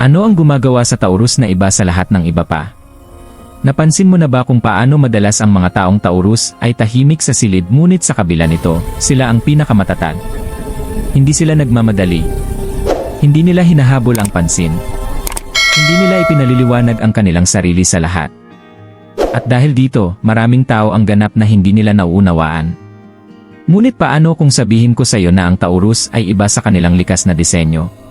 Ano ang gumagawa sa Taurus na iba sa lahat ng iba pa? Napansin mo na ba kung paano madalas ang mga taong Taurus ay tahimik sa silid ngunit sa kabila nito, sila ang pinakamatatag? Hindi sila nagmamadali. Hindi nila hinahabol ang pansin. Hindi nila ipinaliliwanag ang kanilang sarili sa lahat. At dahil dito, maraming tao ang ganap na hindi nila nauunawaan. Ngunit paano kung sabihin ko sa iyo na ang Taurus ay iba sa kanilang likas na disenyo?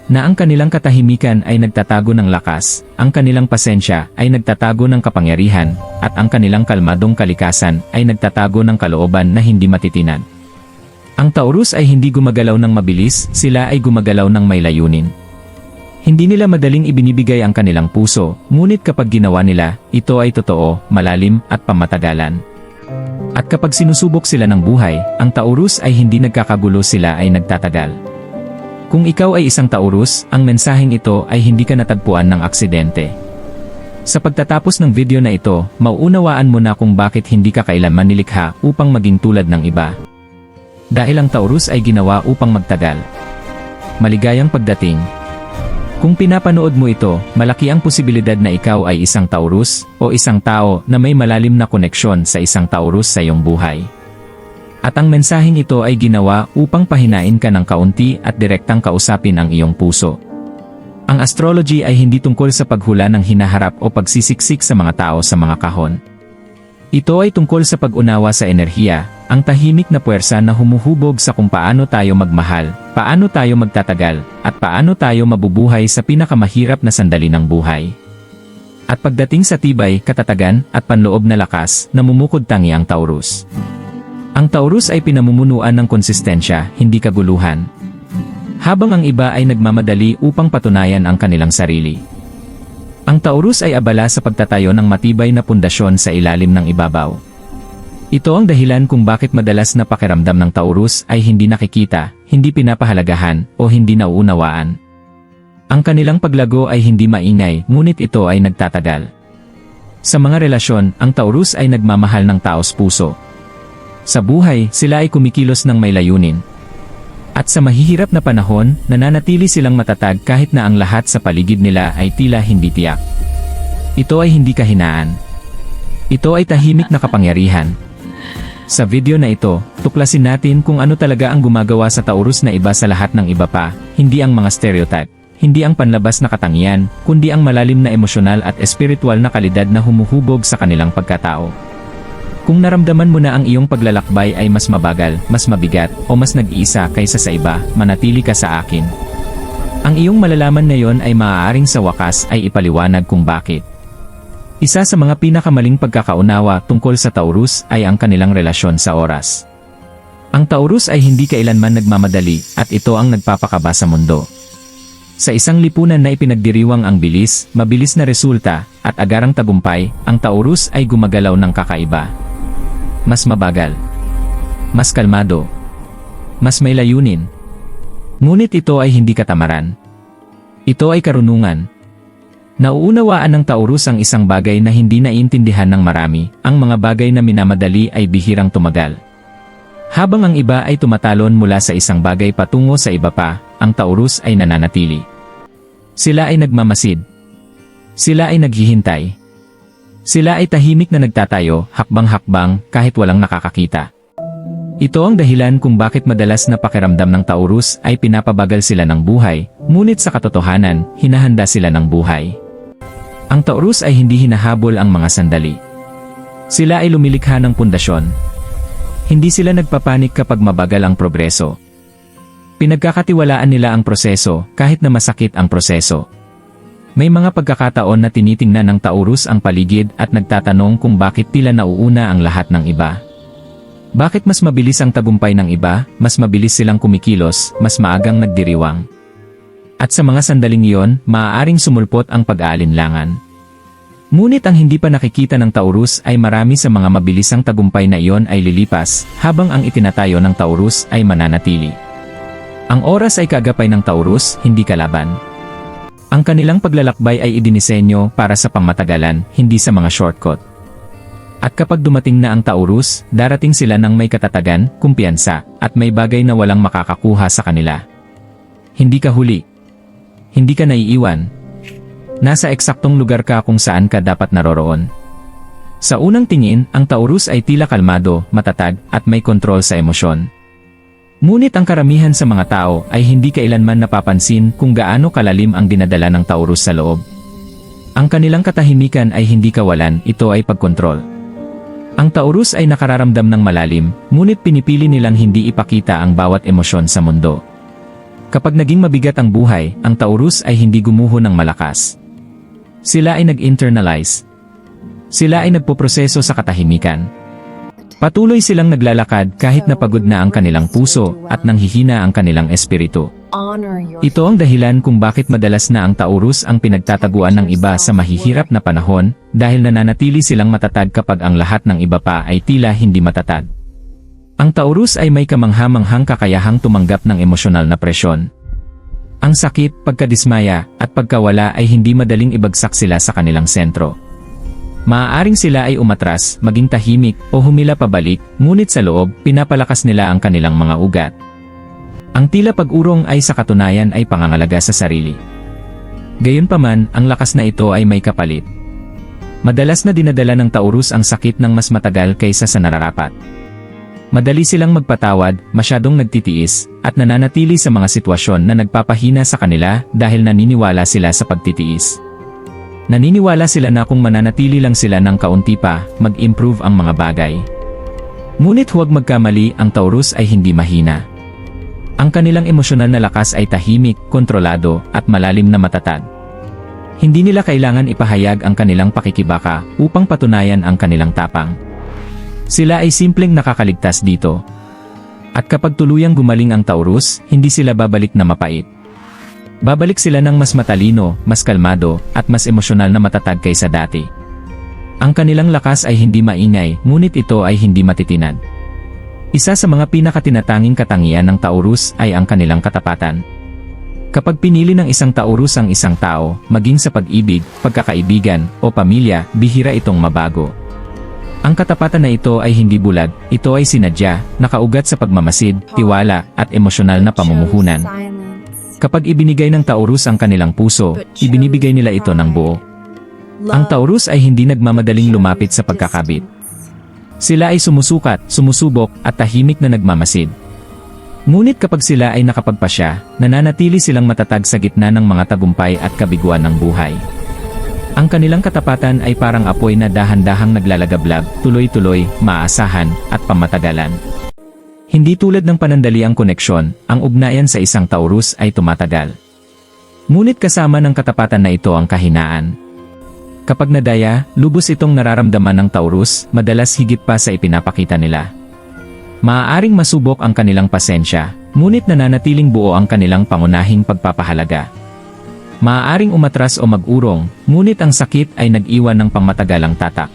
Na ang kanilang katahimikan ay nagtatago ng lakas, ang kanilang pasensya ay nagtatago ng kapangyarihan, at ang kanilang kalmadong kalikasan ay nagtatago ng kalooban na hindi matitinag. Ang Taurus ay hindi gumagalaw ng mabilis, sila ay gumagalaw ng may layunin. Hindi nila madaling ibinibigay ang kanilang puso, ngunit kapag ginawa nila, ito ay totoo, malalim, at pamatagalan. At kapag sinusubok sila ng buhay, ang Taurus ay hindi nagkakagulo, sila ay nagtatagal. Kung ikaw ay isang Taurus, ang mensaheng ito ay hindi ka natagpuan ng aksidente. Sa pagtatapos ng video na ito, mauunawaan mo na kung bakit hindi ka kailanman nilikha upang maging tulad ng iba. Dahil ang Taurus ay ginawa upang magtagal. Maligayang pagdating. Kung pinapanood mo ito, malaki ang posibilidad na ikaw ay isang Taurus o isang tao na may malalim na koneksyon sa isang Taurus sa iyong buhay. At ang mensaheng ito ay ginawa upang pahinain ka ng kaunti at direktang kausapin ang iyong puso. Ang astrology ay hindi tungkol sa paghula ng hinaharap o pagsisiksik sa mga tao sa mga kahon. Ito ay tungkol sa pag-unawa sa enerhiya, ang tahimik na puwersa na humuhubog sa kung paano tayo magmahal, paano tayo magtatagal, at paano tayo mabubuhay sa pinakamahirap na sandali ng buhay. At pagdating sa tibay, katatagan, at panloob na lakas, namumukod tangi ang Taurus. Ang Taurus ay pinamumunuan ng konsistensya, hindi kaguluhan. Habang ang iba ay nagmamadali upang patunayan ang kanilang sarili. Ang Taurus ay abala sa pagtatayo ng matibay na pundasyon sa ilalim ng ibabaw. Ito ang dahilan kung bakit madalas na pakiramdam ng Taurus ay hindi nakikita, hindi pinapahalagahan, o hindi nauunawaan. Ang kanilang paglago ay hindi maingay, ngunit ito ay nagtatagal. Sa mga relasyon, ang Taurus ay nagmamahal ng taos puso. Sa buhay, sila ay kumikilos ng may layunin. At sa mahihirap na panahon, nananatili silang matatag kahit na ang lahat sa paligid nila ay tila hindi tiyak. Ito ay hindi kahinaan. Ito ay tahimik na kapangyarihan. Sa video na ito, tuklasin natin kung ano talaga ang gumagawa sa Taurus na iba sa lahat ng iba pa, hindi ang mga stereotype, hindi ang panlabas na katangian, kundi ang malalim na emosyonal at espiritual na kalidad na humuhubog sa kanilang pagkatao. Kung naramdaman mo na ang iyong paglalakbay ay mas mabagal, mas mabigat, o mas nag-iisa kaysa sa iba, manatili ka sa akin. Ang iyong malalaman na yon ay maaaring sa wakas ay ipaliwanag kung bakit. Isa sa mga pinakamaling pagkakaunawa tungkol sa Taurus ay ang kanilang relasyon sa oras. Ang Taurus ay hindi kailanman nagmamadali at ito ang nagpapakaba sa mundo. Sa isang lipunan na ipinagdiriwang ang bilis, mabilis na resulta, at agarang tagumpay, ang Taurus ay gumagalaw ng kakaiba. Mas mabagal. Mas kalmado. Mas may layunin. Ngunit ito ay hindi katamaran. Ito ay karunungan. Nauunawaan ng Taurus ang isang bagay na hindi naiintindihan ng marami, ang mga bagay na minamadali ay bihirang tumagal. Habang ang iba ay tumatalon mula sa isang bagay patungo sa iba pa, ang Taurus ay nananatili. Sila ay nagmamasid. Sila ay naghihintay. Sila ay tahimik na nagtatayo, hakbang-hakbang, kahit walang nakakakita. Ito ang dahilan kung bakit madalas na pakiramdam ng Taurus ay pinapabagal sila ng buhay, ngunit sa katotohanan, hinahanda sila ng buhay. Ang Taurus ay hindi hinahabol ang mga sandali. Sila ay lumilikha ng pundasyon. Hindi sila nagpapanik kapag mabagal ang progreso. Pinagkakatiwalaan nila ang proseso, kahit na masakit ang proseso. May mga pagkakataon na tinitingnan ng Taurus ang paligid at nagtatanong kung bakit tila nauuna ang lahat ng iba. Bakit mas mabilis ang tagumpay ng iba, mas mabilis silang kumikilos, mas maagang nagdiriwang. At sa mga sandaling iyon, maaaring sumulpot ang pag-aalinlangan. Ngunit ang hindi pa nakikita ng Taurus ay marami sa mga mabilisang tagumpay na iyon ay lilipas, habang ang itinatayo ng Taurus ay mananatili. Ang oras ay kaagapay ng Taurus, hindi kalaban. Ang kanilang paglalakbay ay idinisenyo para sa pangmatagalan, hindi sa mga shortcut. At kapag dumating na ang Taurus, darating sila ng may katatagan, kumpiyansa, at may bagay na walang makakakuha sa kanila. Hindi ka huli. hindi ka naiiwan. Nasa eksaktong lugar ka kung saan ka dapat naroroon. Sa unang tingin, ang Taurus ay tila kalmado, matatag, at may kontrol sa emosyon. Ngunit ang karamihan sa mga tao ay hindi kailanman napapansin kung gaano kalalim ang dinadala ng Taurus sa loob. Ang kanilang katahimikan ay hindi kawalan, ito ay pagkontrol. Ang Taurus ay nakararamdam ng malalim, ngunit pinipili nilang hindi ipakita ang bawat emosyon sa mundo. Kapag naging mabigat ang buhay, ang Taurus ay hindi gumuho ng malakas. Sila ay nag-internalize. Sila ay nagpoproseso sa katahimikan. Patuloy silang naglalakad kahit napagod na ang kanilang puso at nanghihina ang kanilang espiritu. Ito ang dahilan kung bakit madalas na ang Taurus ang pinagtataguan ng iba sa mahihirap na panahon dahil nananatili silang matatag kapag ang lahat ng iba pa ay tila hindi matatag. Ang Taurus ay may kamangha-manghang kakayahang tumanggap ng emosyonal na presyon. Ang sakit, pagkadismaya, at pagkawala ay hindi madaling ibagsak sila sa kanilang sentro. Maaaring sila ay umatras, maging tahimik, o humila pabalik, ngunit sa loob, pinapalakas nila ang kanilang mga ugat. Ang tila pag-urong ay sa katunayan ay pangangalaga sa sarili. Gayunpaman, ang lakas na ito ay may kapalit. Madalas na dinadala ng Taurus ang sakit ng mas matagal kaysa sa nararapat. Madali silang magpatawad, masyadong nagtitiis, at nananatili sa mga sitwasyon na nagpapahina sa kanila dahil naniniwala sila sa pagtitiis. Naniniwala sila na kung mananatili lang sila ng kaunti pa, mag-improve ang mga bagay. Ngunit huwag magkamali, ang Taurus ay hindi mahina. Ang kanilang emosyonal na lakas ay tahimik, kontrolado, at malalim na matatag. Hindi nila kailangan ipahayag ang kanilang pakikibaka upang patunayan ang kanilang tapang. Sila ay simpleng nakakaligtas dito. At kapag tuluyang gumaling ang Taurus, hindi sila babalik na mapait. Babalik sila ng mas matalino, mas kalmado, at mas emosyonal na matatag kaysa dati. Ang kanilang lakas ay hindi maingay, ngunit ito ay hindi matitinad. Isa sa mga pinakatinatanging katangian ng Taurus ay ang kanilang katapatan. Kapag pinili ng isang Taurus ang isang tao, maging sa pag-ibig, pagkakaibigan, o pamilya, bihira itong mabago. Ang katapatan na ito ay hindi bulag, ito ay sinadya, nakaugat sa pagmamasid, tiwala, at emosyonal na pamumuhunan. Kapag ibinigay ng Taurus ang kanilang puso, ibinibigay nila ito ng buo. Ang Taurus ay hindi nagmamadaling lumapit sa pagkakabit. Sila ay sumusukat, sumusubok, at tahimik na nagmamasid. Ngunit kapag sila ay nakapagpasya, nananatili silang matatag sa gitna ng mga tagumpay at kabiguan ng buhay. Ang kanilang katapatan ay parang apoy na dahan-dahang naglalagablab, tuloy-tuloy, maaasahan, at pamatagalan. Hindi tulad ng panandaliang koneksyon, ang ugnayan sa isang Taurus ay tumatagal. Ngunit kasama ng katapatan na ito ang kahinaan. Kapag nadaya, lubos itong nararamdaman ng Taurus, madalas higit pa sa ipinapakita nila. Maaaring masubok ang kanilang pasensya, ngunit nananatiling buo ang kanilang pangunahing pagpapahalaga. Maaaring umatras o mag-urong, ngunit ang sakit ay nag-iwan ng pangmatagalang tatak.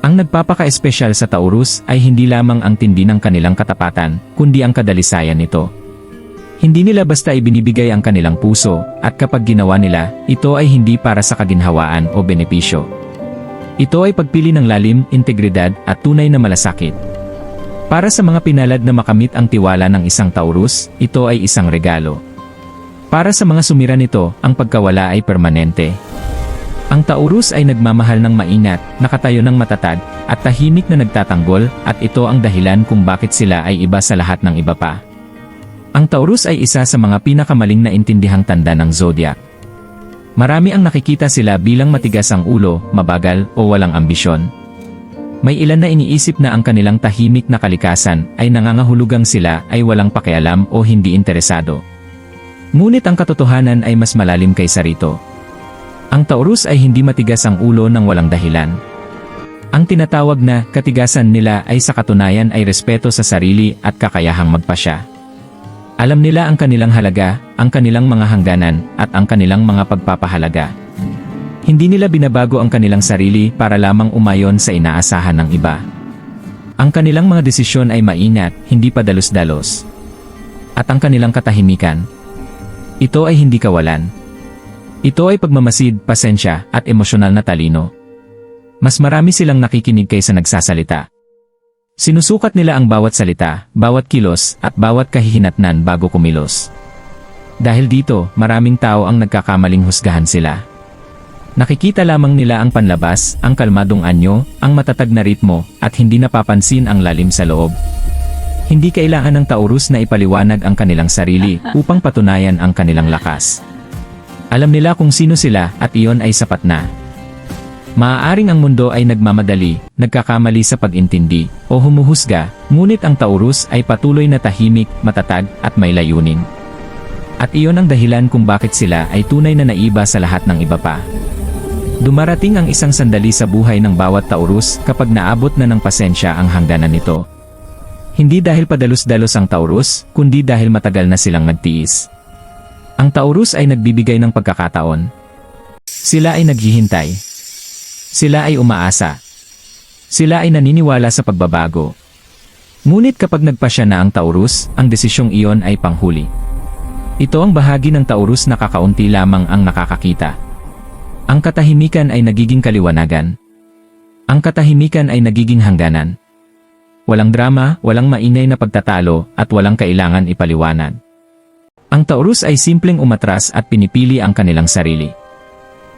Ang nagpapaka-espesyal sa Taurus ay hindi lamang ang tindi ng kanilang katapatan, kundi ang kadalisayan nito. Hindi nila basta ibinibigay ang kanilang puso, at kapag ginawa nila, ito ay hindi para sa kaginhawaan o benepisyo. Ito ay pagpili ng lalim, integridad, at tunay na malasakit. Para sa mga pinalad na makamit ang tiwala ng isang Taurus, ito ay isang regalo. Para sa mga sumira nito, ang pagkawala ay permanente. Ang Taurus ay nagmamahal ng maingat, nakatayo ng matatag, at tahimik na nagtatanggol, at ito ang dahilan kung bakit sila ay iba sa lahat ng iba pa. Ang Taurus ay isa sa mga pinakamaling na intindihang tanda ng zodiac. Marami ang nakikita sila bilang matigas ang ulo, mabagal, o walang ambisyon. May ilan na iniisip na ang kanilang tahimik na kalikasan ay nangangahulugang sila ay walang pakialam o hindi interesado. Ngunit ang katotohanan ay mas malalim kaysa rito. Ang Taurus ay hindi matigas ang ulo ng walang dahilan. Ang tinatawag na katigasan nila ay sa katunayan ay respeto sa sarili at kakayahang magpasya. Alam nila ang kanilang halaga, ang kanilang mga hangganan, at ang kanilang mga pagpapahalaga. Hindi nila binabago ang kanilang sarili para lamang umayon sa inaasahan ng iba. Ang kanilang mga desisyon ay maingat, hindi padalos-dalos. At ang kanilang katahimikan, ito ay hindi kawalan. Ito ay pagmamasid, pasensya, at emosyonal na talino. Mas marami silang nakikinig kaysa nagsasalita. Sinusukat nila ang bawat salita, bawat kilos, at bawat kahihinatnan bago kumilos. Dahil dito, maraming tao ang nagkakamaling husgahan sila. Nakikita lamang nila ang panlabas, ang kalmadong anyo, ang matatag na ritmo, at hindi napapansin ang lalim sa loob. Hindi kailangan ng Taurus na ipaliwanag ang kanilang sarili upang patunayan ang kanilang lakas. Alam nila kung sino sila at iyon ay sapat na. Maaaring ang mundo ay nagmamadali, nagkakamali sa pag-intindi, o humuhusga, ngunit ang Taurus ay patuloy na tahimik, matatag, at may layunin. At iyon ang dahilan kung bakit sila ay tunay na naiba sa lahat ng iba pa. Dumarating ang isang sandali sa buhay ng bawat Taurus kapag naabot na ng pasensya ang hangganan nito. Hindi dahil padalos-dalos ang Taurus, kundi dahil matagal na silang nagtiis. Ang Taurus ay nagbibigay ng pagkakataon. Sila ay naghihintay. Sila ay umaasa. Sila ay naniniwala sa pagbabago. Ngunit kapag nagpasya na ang Taurus, ang desisyong iyon ay panghuli. Ito ang bahagi ng Taurus na kakaunti lamang ang nakakakita. Ang katahimikan ay nagiging kaliwanagan. Ang katahimikan ay nagiging hangganan. Walang drama, walang maingay na pagtatalo, at walang kailangan ipaliwanag. Ang Taurus ay simpleng umatras at pinipili ang kanilang sarili.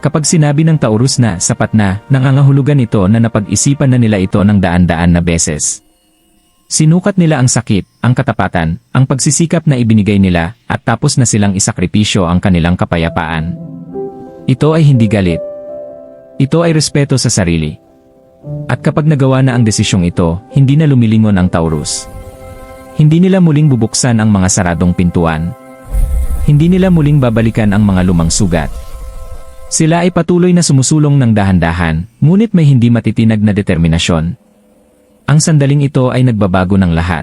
Kapag sinabi ng Taurus na sapat na, nangangahulugan ito na napag-isipan na nila ito ng daan-daan na beses. Sinukat nila ang sakit, ang katapatan, ang pagsisikap na ibinigay nila, at tapos na silang isakripisyo ang kanilang kapayapaan. Ito ay hindi galit. Ito ay respeto sa sarili. At kapag nagawa na ang desisyong ito, hindi na lumilingon ang Taurus. Hindi nila muling bubuksan ang mga saradong pintuan. Hindi nila muling babalikan ang mga lumang sugat. Sila ay patuloy na sumusulong ng dahan-dahan, ngunit may hindi matitinag na determinasyon. Ang sandaling ito ay nagbabago ng lahat.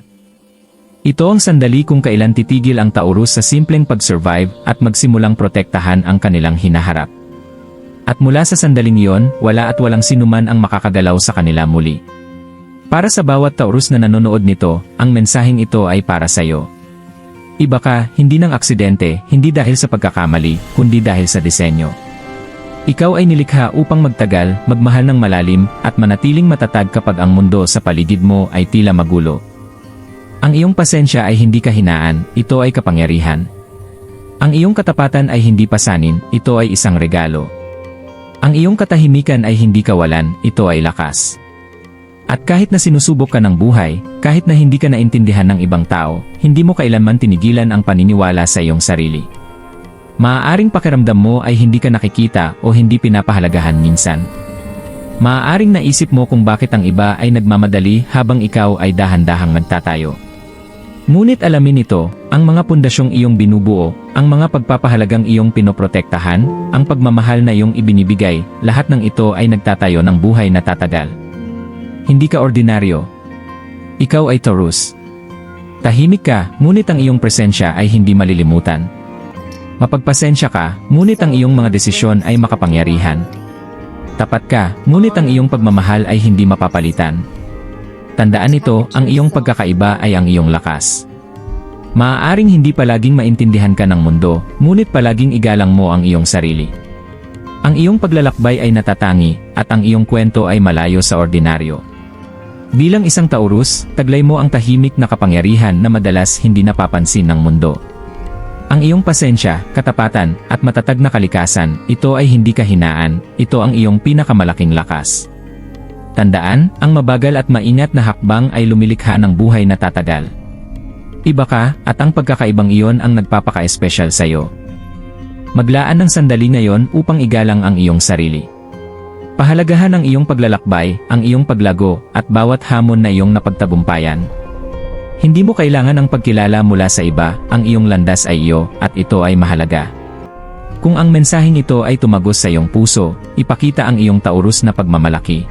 Ito ang sandali kung kailan titigil ang Taurus sa simpleng pag-survive at magsimulang protektahan ang kanilang hinaharap. At mula sa sandaling iyon, wala at walang sinuman ang makakagalaw sa kanila muli. Para sa bawat Taurus na nanonood nito, ang mensaheng ito ay para sa iyo. Iba ka, hindi ng aksidente, hindi dahil sa pagkakamali, kundi dahil sa disenyo. Ikaw ay nilikha upang magtagal, magmahal ng malalim, at manatiling matatag kapag ang mundo sa paligid mo ay tila magulo. Ang iyong pasensya ay hindi kahinaan, ito ay kapangyarihan. Ang iyong katapatan ay hindi pasanin, ito ay isang regalo. Ang iyong katahimikan ay hindi kawalan, ito ay lakas. At kahit na sinusubok ka ng buhay, kahit na hindi ka naintindihan ng ibang tao, hindi mo kailanman tinigilan ang paniniwala sa iyong sarili. Maaaring pakiramdam mo ay hindi ka nakikita o hindi pinapahalagahan minsan. Maaaring naisip mo kung bakit ang iba ay nagmamadali habang ikaw ay dahan-dahang nagtatayo. Ngunit alamin ito, ang mga pundasyong iyong binubuo, ang mga pagpapahalagang iyong pinoprotektahan, ang pagmamahal na iyong ibinibigay, lahat ng ito ay nagtatayo ng buhay na tatagal. Hindi ka ordinaryo. Ikaw ay Taurus. Tahimik ka, ngunit ang iyong presensya ay hindi malilimutan. Mapagpasensya ka, ngunit ang iyong mga desisyon ay makapangyarihan. Tapat ka, ngunit ang iyong pagmamahal ay hindi mapapalitan. Tandaan ito, ang iyong pagkakaiba ay ang iyong lakas. Maaaring hindi palaging maintindihan ka ng mundo, ngunit palaging igalang mo ang iyong sarili. Ang iyong paglalakbay ay natatangi, at ang iyong kwento ay malayo sa ordinaryo. Bilang isang Taurus, taglay mo ang tahimik na kapangyarihan na madalas hindi napapansin ng mundo. Ang iyong pasensya, katapatan, at matatag na kalikasan, ito ay hindi kahinaan, ito ang iyong pinakamalaking lakas. Tandaan, ang mabagal at maingat na hakbang ay lumilikha ng buhay na tatagal. Iba ka, at ang pagkakaibang iyon ang nagpapaka-espesyal sa iyo. Maglaan ng sandali ngayon upang igalang ang iyong sarili. Pahalagahan ang iyong paglalakbay, ang iyong paglago, at bawat hamon na iyong napagtagumpayan. Hindi mo kailangan ng pagkilala mula sa iba, ang iyong landas ay iyo, at ito ay mahalaga. Kung ang mensaheng ito ay tumagos sa iyong puso, ipakita ang iyong Taurus na pagmamalaki.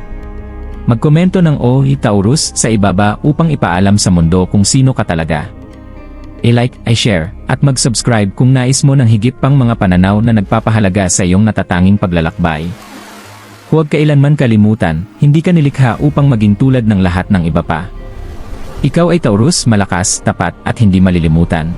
Magkomento ng Taurus sa ibaba upang ipaalam sa mundo kung sino ka talaga. I-like, i-share, at mag-subscribe kung nais mo ng higit pang mga pananaw na nagpapahalaga sa iyong natatanging paglalakbay. Huwag kailanman kalimutan, hindi ka nilikha upang maging tulad ng lahat ng iba pa. Ikaw ay Taurus, malakas, tapat, at hindi malilimutan.